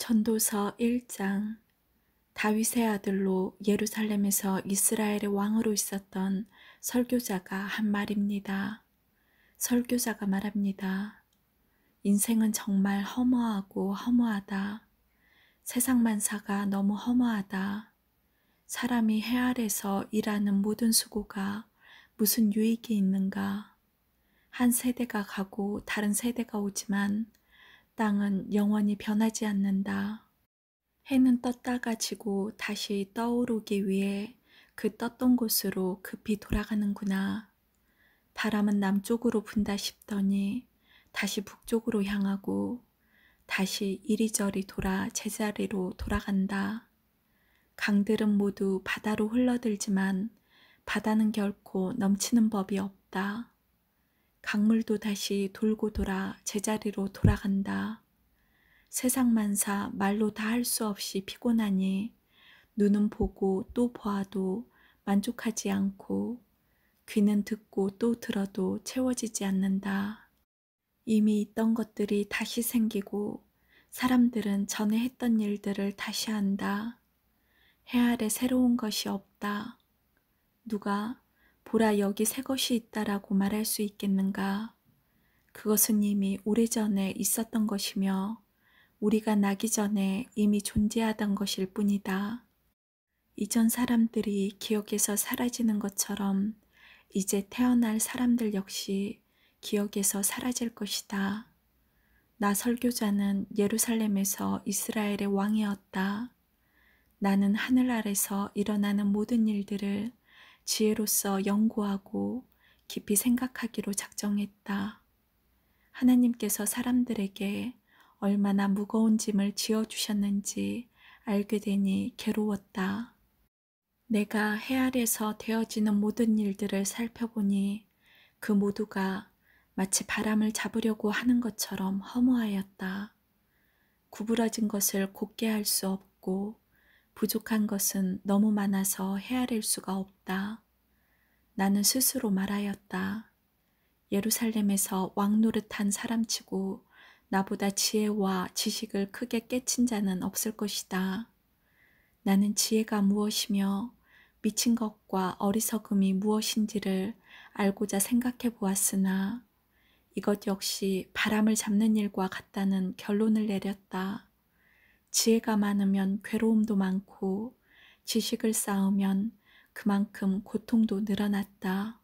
전도서 1장. 다윗의 아들로 예루살렘에서 이스라엘의 왕으로 있었던 설교자가 한 말입니다. 설교자가 말합니다. 인생은 정말 허무하고 허무하다. 세상 만사가 너무 허무하다. 사람이 해 아래서 일하는 모든 수고가 무슨 유익이 있는가. 한 세대가 가고 다른 세대가 오지만 땅은 영원히 변하지 않는다. 해는 떴다가 지고 다시 떠오르기 위해 그 떴던 곳으로 급히 돌아가는구나. 바람은 남쪽으로 분다 싶더니 다시 북쪽으로 향하고 다시 이리저리 돌아 제자리로 돌아간다. 강들은 모두 바다로 흘러들지만 바다는 결코 넘치는 법이 없다. 강물도 다시 돌고 돌아 제자리로 돌아간다. 세상 만사 말로 다 할 수 없이 피곤하니 눈은 보고 또 보아도 만족하지 않고 귀는 듣고 또 들어도 채워지지 않는다. 이미 있던 것들이 다시 생기고 사람들은 전에 했던 일들을 다시 한다. 해 아래 새로운 것이 없다. 누가 보라 여기 새 것이 있다라고 말할 수 있겠는가? 그것은 이미 오래전에 있었던 것이며 우리가 나기 전에 이미 존재하던 것일 뿐이다. 이전 사람들이 기억에서 사라지는 것처럼 이제 태어날 사람들 역시 기억에서 사라질 것이다. 나 설교자는 예루살렘에서 이스라엘의 왕이었다. 나는 하늘 아래서 일어나는 모든 일들을 지혜로서 연구하고 깊이 생각하기로 작정했다. 하나님께서 사람들에게 얼마나 무거운 짐을 지어주셨는지 알게 되니 괴로웠다. 내가 해 아래서 되어지는 모든 일들을 살펴보니 그 모두가 마치 바람을 잡으려고 하는 것처럼 허무하였다. 구부러진 것을 곧게 할 수 없고 부족한 것은 너무 많아서 헤아릴 수가 없다. 나는 스스로 말하였다. 예루살렘에서 왕 노릇한 사람치고 나보다 지혜와 지식을 크게 깨친 자는 없을 것이다. 나는 지혜가 무엇이며 미친 것과 어리석음이 무엇인지를 알고자 생각해 보았으나 이것 역시 바람을 잡는 일과 같다는 결론을 내렸다. 지혜가 많으면 괴로움도 많고 지식을 쌓으면 그만큼 고통도 늘어났다.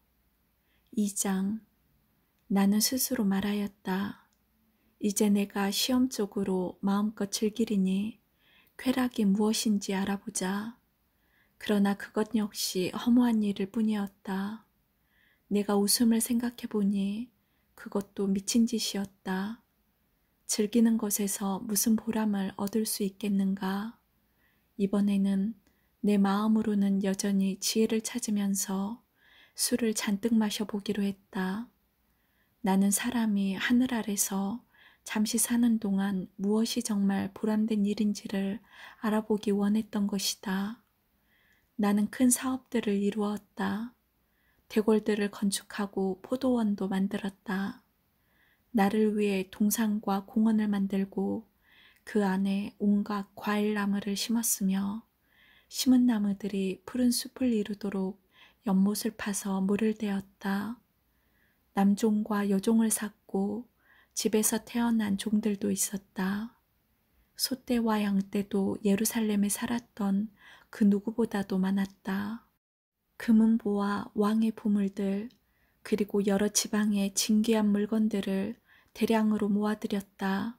2장. 나는 스스로 말하였다. 이제 내가 시험적으로 마음껏 즐기리니 쾌락이 무엇인지 알아보자. 그러나 그것 역시 허무한 일일 뿐이었다. 내가 웃음을 생각해 보니 그것도 미친 짓이었다. 즐기는 것에서 무슨 보람을 얻을 수 있겠는가? 이번에는 내 마음으로는 여전히 지혜를 찾으면서 술을 잔뜩 마셔보기로 했다. 나는 사람이 하늘 아래서 잠시 사는 동안 무엇이 정말 보람된 일인지를 알아보기 원했던 것이다. 나는 큰 사업들을 이루었다. 대궐들을 건축하고 포도원도 만들었다. 나를 위해 동산과 공원을 만들고 그 안에 온갖 과일나무를 심었으며 심은 나무들이 푸른 숲을 이루도록 연못을 파서 물을 대었다. 남종과 여종을 샀고 집에서 태어난 종들도 있었다. 소떼와 양떼도 예루살렘에 살았던 그 누구보다도 많았다. 금은보와 왕의 보물들 그리고 여러 지방의 진귀한 물건들을 대량으로 모아들였다.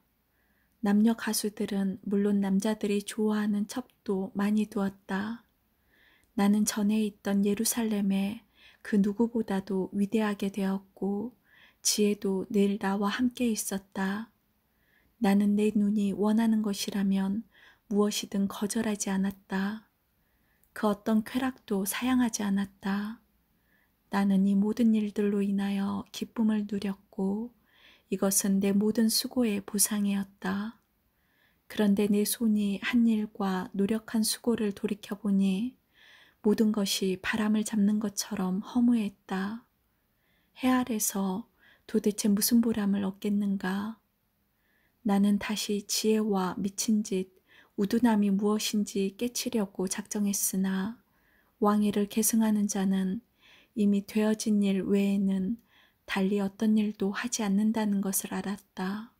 남녀 가수들은 물론 남자들이 좋아하는 첩도 많이 두었다. 나는 전에 있던 예루살렘에 그 누구보다도 위대하게 되었고 지혜도 늘 나와 함께 있었다. 나는 내 눈이 원하는 것이라면 무엇이든 거절하지 않았다. 그 어떤 쾌락도 사양하지 않았다. 나는 이 모든 일들로 인하여 기쁨을 누렸고 이것은 내 모든 수고의 보상이었다. 그런데 내 손이 한 일과 노력한 수고를 돌이켜보니 모든 것이 바람을 잡는 것처럼 허무했다. 해 아래서 도대체 무슨 보람을 얻겠는가? 나는 다시 지혜와 미친 짓, 우둔함이 무엇인지 깨치려고 작정했으나 왕위를 계승하는 자는 이미 되어진 일 외에는 달리 어떤 일도 하지 않는다는 것을 알았다.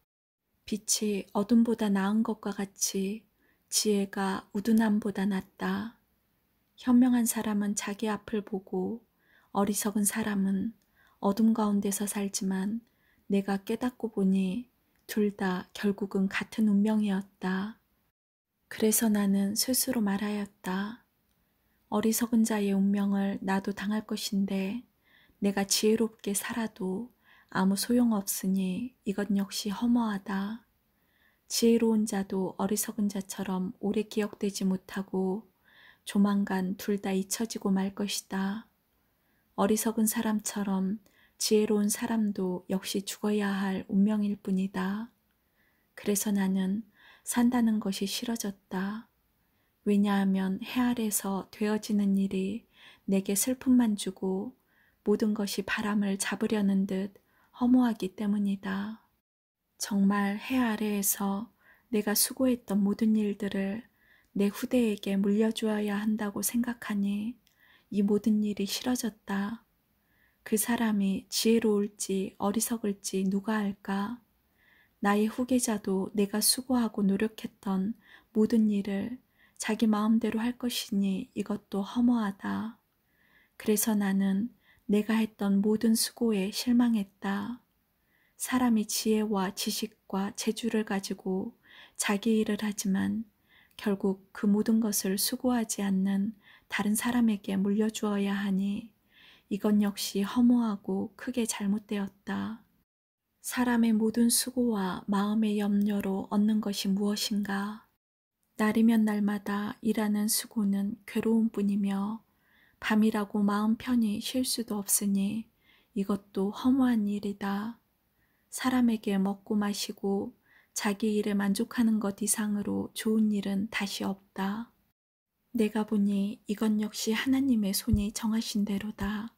빛이 어둠보다 나은 것과 같이 지혜가 우둔함보다 낫다. 현명한 사람은 자기 앞을 보고 어리석은 사람은 어둠 가운데서 살지만 내가 깨닫고 보니 둘 다 결국은 같은 운명이었다. 그래서 나는 스스로 말하였다. 어리석은 자의 운명을 나도 당할 것인데 내가 지혜롭게 살아도 아무 소용없으니 이것 역시 허무하다. 지혜로운 자도 어리석은 자처럼 오래 기억되지 못하고 조만간 둘 다 잊혀지고 말 것이다. 어리석은 사람처럼 지혜로운 사람도 역시 죽어야 할 운명일 뿐이다. 그래서 나는 산다는 것이 싫어졌다. 왜냐하면 해 아래서 되어지는 일이 내게 슬픔만 주고 모든 것이 바람을 잡으려는 듯 허무하기 때문이다. 정말 해 아래에서 내가 수고했던 모든 일들을 내 후대에게 물려주어야 한다고 생각하니 이 모든 일이 싫어졌다. 그 사람이 지혜로울지 어리석을지 누가 알까? 나의 후계자도 내가 수고하고 노력했던 모든 일을 자기 마음대로 할 것이니 이것도 허무하다. 그래서 나는 내가 했던 모든 수고에 실망했다. 사람이 지혜와 지식과 재주를 가지고 자기 일을 하지만 결국 그 모든 것을 수고하지 않는 다른 사람에게 물려주어야 하니 이건 역시 허무하고 크게 잘못되었다. 사람의 모든 수고와 마음의 염려로 얻는 것이 무엇인가? 날이면 날마다 일하는 수고는 괴로움뿐이며 밤이라고 마음 편히 쉴 수도 없으니 이것도 허무한 일이다. 사람에게 먹고 마시고 자기 일에 만족하는 것 이상으로 좋은 일은 다시 없다. 내가 보니 이건 역시 하나님의 손이 정하신 대로다.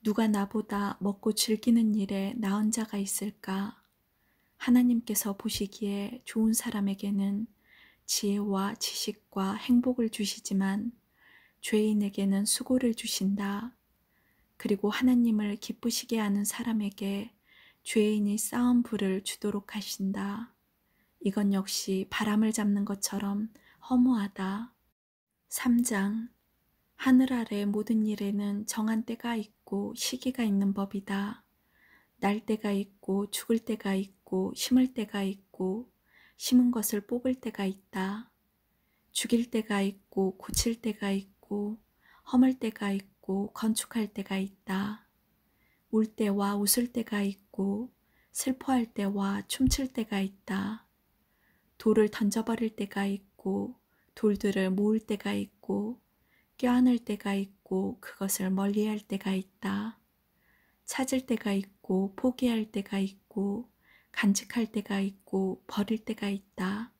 누가 나보다 먹고 즐기는 일에 나은 자가 있을까? 하나님께서 보시기에 좋은 사람에게는 지혜와 지식과 행복을 주시지만 죄인에게는 수고를 주신다. 그리고 하나님을 기쁘시게 하는 사람에게 죄인이 쌓은 불을 주도록 하신다. 이건 역시 바람을 잡는 것처럼 허무하다. 3장. 하늘 아래 모든 일에는 정한 때가 있고 시기가 있는 법이다. 날 때가 있고 죽을 때가 있고 심을 때가 있고 심은 것을 뽑을 때가 있다. 죽일 때가 있고 고칠 때가 있고 허물 때가 있고 건축할 때가 있다. 울 때와 웃을 때가 있고 슬퍼할 때와 춤출 때가 있다. 돌을 던져버릴 때가 있고 돌들을 모을 때가 있고 껴안을 때가 있고 그것을 멀리할 때가 있다. 찾을 때가 있고 포기할 때가 있고 간직할 때가 있고 버릴 때가 있다.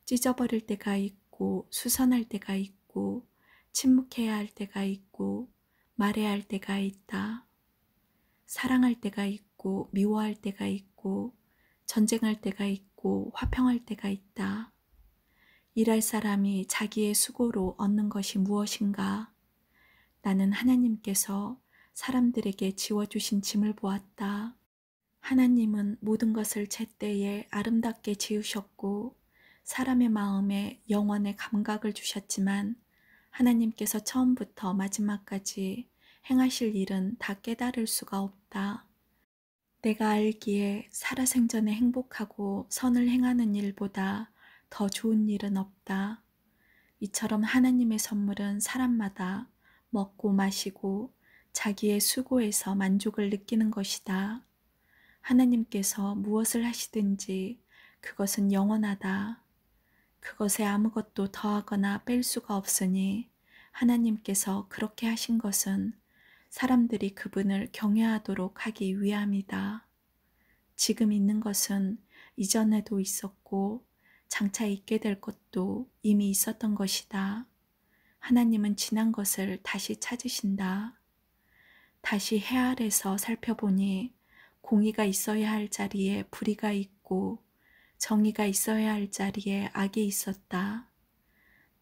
찢어버릴 때가 있고 수선할 때가 있고 침묵해야 할 때가 있고 말해야 할 때가 있다. 사랑할 때가 있고 미워할 때가 있고 전쟁할 때가 있고 화평할 때가 있다. 일할 사람이 자기의 수고로 얻는 것이 무엇인가? 나는 하나님께서 사람들에게 지워주신 짐을 보았다. 하나님은 모든 것을 제때에 아름답게 지으셨고 사람의 마음에 영원의 감각을 주셨지만 하나님께서 처음부터 마지막까지 행하실 일은 다 깨달을 수가 없다. 내가 알기에 살아생전에 행복하고 선을 행하는 일보다 더 좋은 일은 없다. 이처럼 하나님의 선물은 사람마다 먹고 마시고 자기의 수고에서 만족을 느끼는 것이다. 하나님께서 무엇을 하시든지 그것은 영원하다. 그것에 아무것도 더하거나 뺄 수가 없으니 하나님께서 그렇게 하신 것은 사람들이 그분을 경외하도록 하기 위함이다. 지금 있는 것은 이전에도 있었고 장차 있게 될 것도 이미 있었던 것이다. 하나님은 지난 것을 다시 찾으신다. 다시 해 아래서 살펴보니 공의가 있어야 할 자리에 불의가 있고 정의가 있어야 할 자리에 악이 있었다.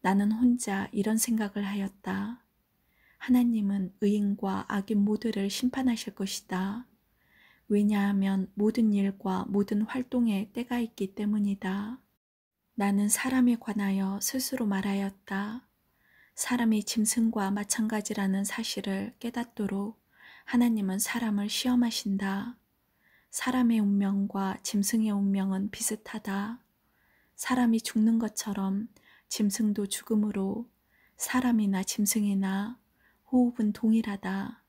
나는 혼자 이런 생각을 하였다. 하나님은 의인과 악인 모두를 심판하실 것이다. 왜냐하면 모든 일과 모든 활동에 때가 있기 때문이다. 나는 사람에 관하여 스스로 말하였다. 사람이 짐승과 마찬가지라는 사실을 깨닫도록 하나님은 사람을 시험하신다. 사람의 운명과 짐승의 운명은 비슷하다. 사람이 죽는 것처럼 짐승도 죽음으로 사람이나 짐승이나 호흡은 동일하다.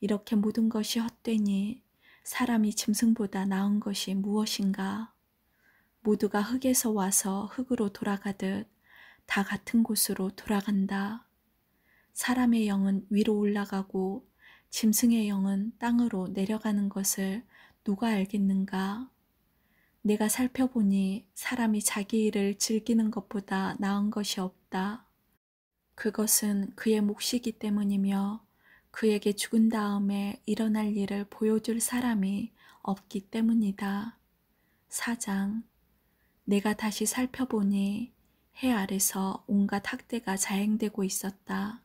이렇게 모든 것이 헛되니 사람이 짐승보다 나은 것이 무엇인가? 모두가 흙에서 와서 흙으로 돌아가듯 다 같은 곳으로 돌아간다. 사람의 영은 위로 올라가고 짐승의 영은 땅으로 내려가는 것을 누가 알겠는가? 내가 살펴보니 사람이 자기 일을 즐기는 것보다 나은 것이 없다. 그것은 그의 몫이기 때문이며 그에게 죽은 다음에 일어날 일을 보여줄 사람이 없기 때문이다. 4장. 내가 다시 살펴보니 해 아래서 온갖 학대가 자행되고 있었다.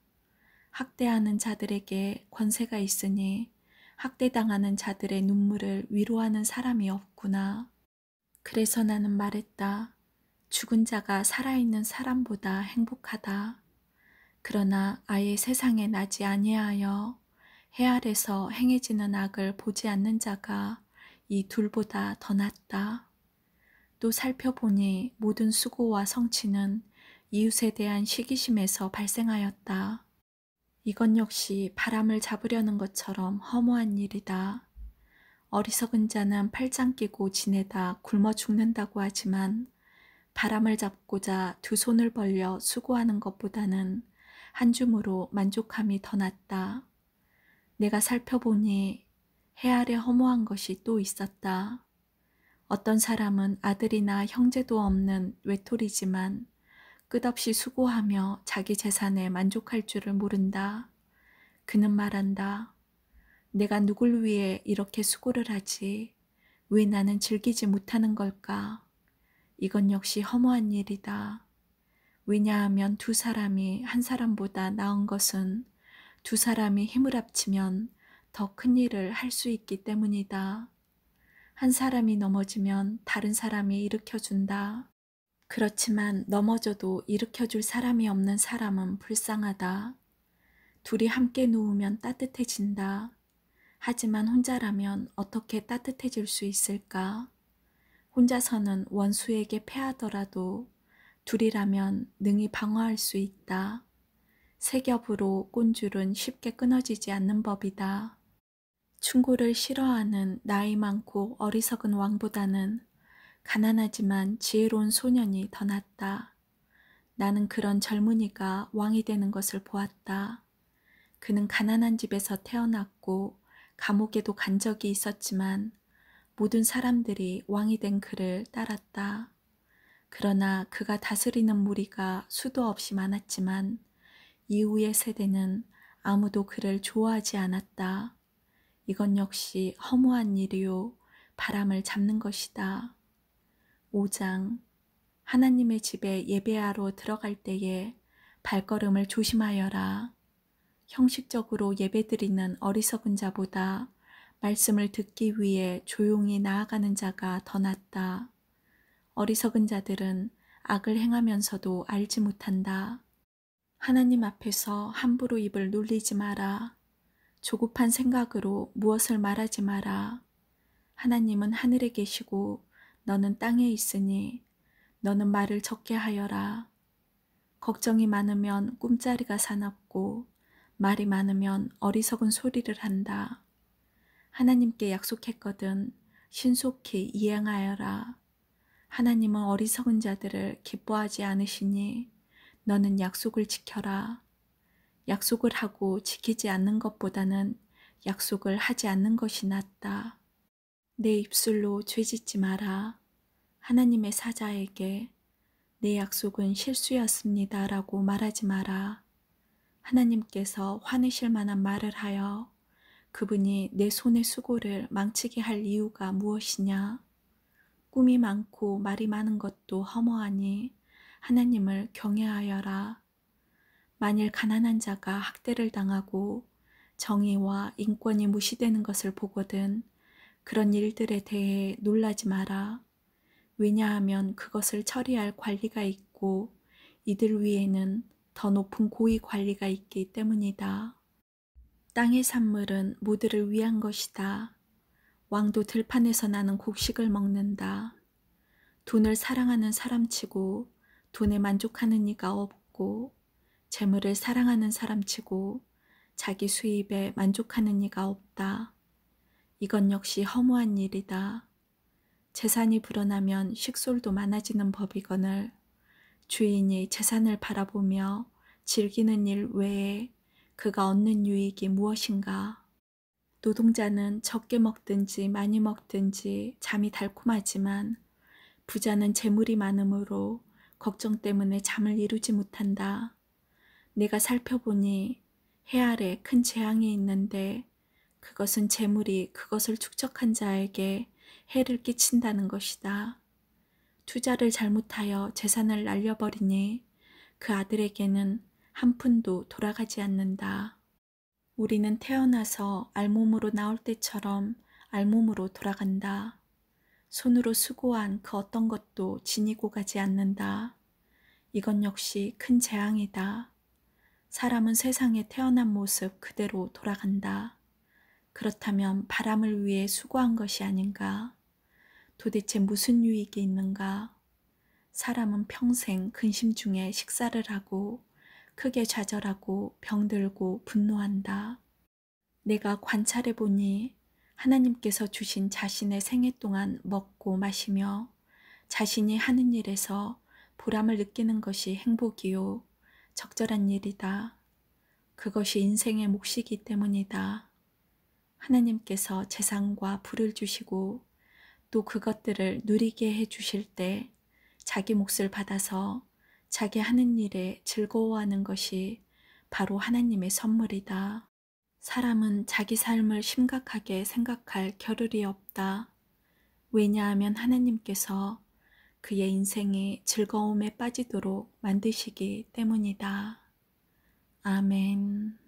학대하는 자들에게 권세가 있으니 학대당하는 자들의 눈물을 위로하는 사람이 없구나. 그래서 나는 말했다. 죽은 자가 살아있는 사람보다 행복하다. 그러나 아예 세상에 나지 아니하여 해 아래서 행해지는 악을 보지 않는 자가 이 둘보다 더 낫다. 또 살펴보니 모든 수고와 성취는 이웃에 대한 시기심에서 발생하였다. 이건 역시 바람을 잡으려는 것처럼 허무한 일이다. 어리석은 자는 팔짱 끼고 지내다 굶어 죽는다고 하지만 바람을 잡고자 두 손을 벌려 수고하는 것보다는 한 줌으로 만족함이 더 낫다. 내가 살펴보니 해 아래 허무한 것이 또 있었다. 어떤 사람은 아들이나 형제도 없는 외톨이지만 끝없이 수고하며 자기 재산에 만족할 줄을 모른다. 그는 말한다. 내가 누굴 위해 이렇게 수고를 하지? 왜 나는 즐기지 못하는 걸까? 이건 역시 허무한 일이다. 왜냐하면 두 사람이 한 사람보다 나은 것은 두 사람이 힘을 합치면 더 큰 일을 할 수 있기 때문이다. 한 사람이 넘어지면 다른 사람이 일으켜준다. 그렇지만 넘어져도 일으켜줄 사람이 없는 사람은 불쌍하다. 둘이 함께 누우면 따뜻해진다. 하지만 혼자라면 어떻게 따뜻해질 수 있을까? 혼자서는 원수에게 패하더라도 둘이라면 능히 방어할 수 있다. 세 겹으로 꼰줄은 쉽게 끊어지지 않는 법이다. 충고를 싫어하는 나이 많고 어리석은 왕보다는 가난하지만 지혜로운 소년이 더 낫다. 나는 그런 젊은이가 왕이 되는 것을 보았다. 그는 가난한 집에서 태어났고 감옥에도 간 적이 있었지만 모든 사람들이 왕이 된 그를 따랐다. 그러나 그가 다스리는 무리가 수도 없이 많았지만 이후의 세대는 아무도 그를 좋아하지 않았다. 이건 역시 허무한 일이요 바람을 잡는 것이다. 5장. 하나님의 집에 예배하러 들어갈 때에 발걸음을 조심하여라. 형식적으로 예배드리는 어리석은 자보다 말씀을 듣기 위해 조용히 나아가는 자가 더 낫다. 어리석은 자들은 악을 행하면서도 알지 못한다. 하나님 앞에서 함부로 입을 놀리지 마라. 조급한 생각으로 무엇을 말하지 마라. 하나님은 하늘에 계시고 너는 땅에 있으니 너는 말을 적게 하여라. 걱정이 많으면 꿈자리가 사납고 말이 많으면 어리석은 소리를 한다. 하나님께 약속했거든 신속히 이행하여라. 하나님은 어리석은 자들을 기뻐하지 않으시니 너는 약속을 지켜라. 약속을 하고 지키지 않는 것보다는 약속을 하지 않는 것이 낫다. 내 입술로 죄짓지 마라. 하나님의 사자에게 내 약속은 실수였습니다 라고 말하지 마라. 하나님께서 화내실 만한 말을 하여 그분이 내 손의 수고를 망치게 할 이유가 무엇이냐? 꿈이 많고 말이 많은 것도 허무하니 하나님을 경외하여라. 만일 가난한 자가 학대를 당하고 정의와 인권이 무시되는 것을 보거든 그런 일들에 대해 놀라지 마라. 왜냐하면 그것을 처리할 관리가 있고 이들 위에는 더 높은 고위 관리가 있기 때문이다. 땅의 산물은 모두를 위한 것이다. 왕도 들판에서 나는 곡식을 먹는다. 돈을 사랑하는 사람치고 돈에 만족하는 이가 없고 재물을 사랑하는 사람치고 자기 수입에 만족하는 이가 없다. 이건 역시 허무한 일이다. 재산이 불어나면 식솔도 많아지는 법이거늘 주인이 재산을 바라보며 즐기는 일 외에 그가 얻는 유익이 무엇인가? 노동자는 적게 먹든지 많이 먹든지 잠이 달콤하지만 부자는 재물이 많으므로 걱정 때문에 잠을 이루지 못한다. 내가 살펴보니 해 아래 큰 재앙이 있는데 그것은 재물이 그것을 축적한 자에게 해를 끼친다는 것이다. 투자를 잘못하여 재산을 날려버리니 그 아들에게는 한 푼도 돌아가지 않는다. 우리는 태어나서 알몸으로 나올 때처럼 알몸으로 돌아간다. 손으로 수고한 그 어떤 것도 지니고 가지 않는다. 이건 역시 큰 재앙이다. 사람은 세상에 태어난 모습 그대로 돌아간다. 그렇다면 바람을 위해 수고한 것이 아닌가? 도대체 무슨 유익이 있는가? 사람은 평생 근심 중에 식사를 하고 크게 좌절하고 병들고 분노한다. 내가 관찰해 보니 하나님께서 주신 자신의 생애 동안 먹고 마시며 자신이 하는 일에서 보람을 느끼는 것이 행복이요 적절한 일이다. 그것이 인생의 몫이기 때문이다. 하나님께서 재산과 부를 주시고 또 그것들을 누리게 해 주실 때 자기 몫을 받아서 자기 하는 일에 즐거워하는 것이 바로 하나님의 선물이다. 사람은 자기 삶을 심각하게 생각할 겨를이 없다. 왜냐하면 하나님께서 그의 인생이 즐거움에 빠지도록 만드시기 때문이다. 아멘.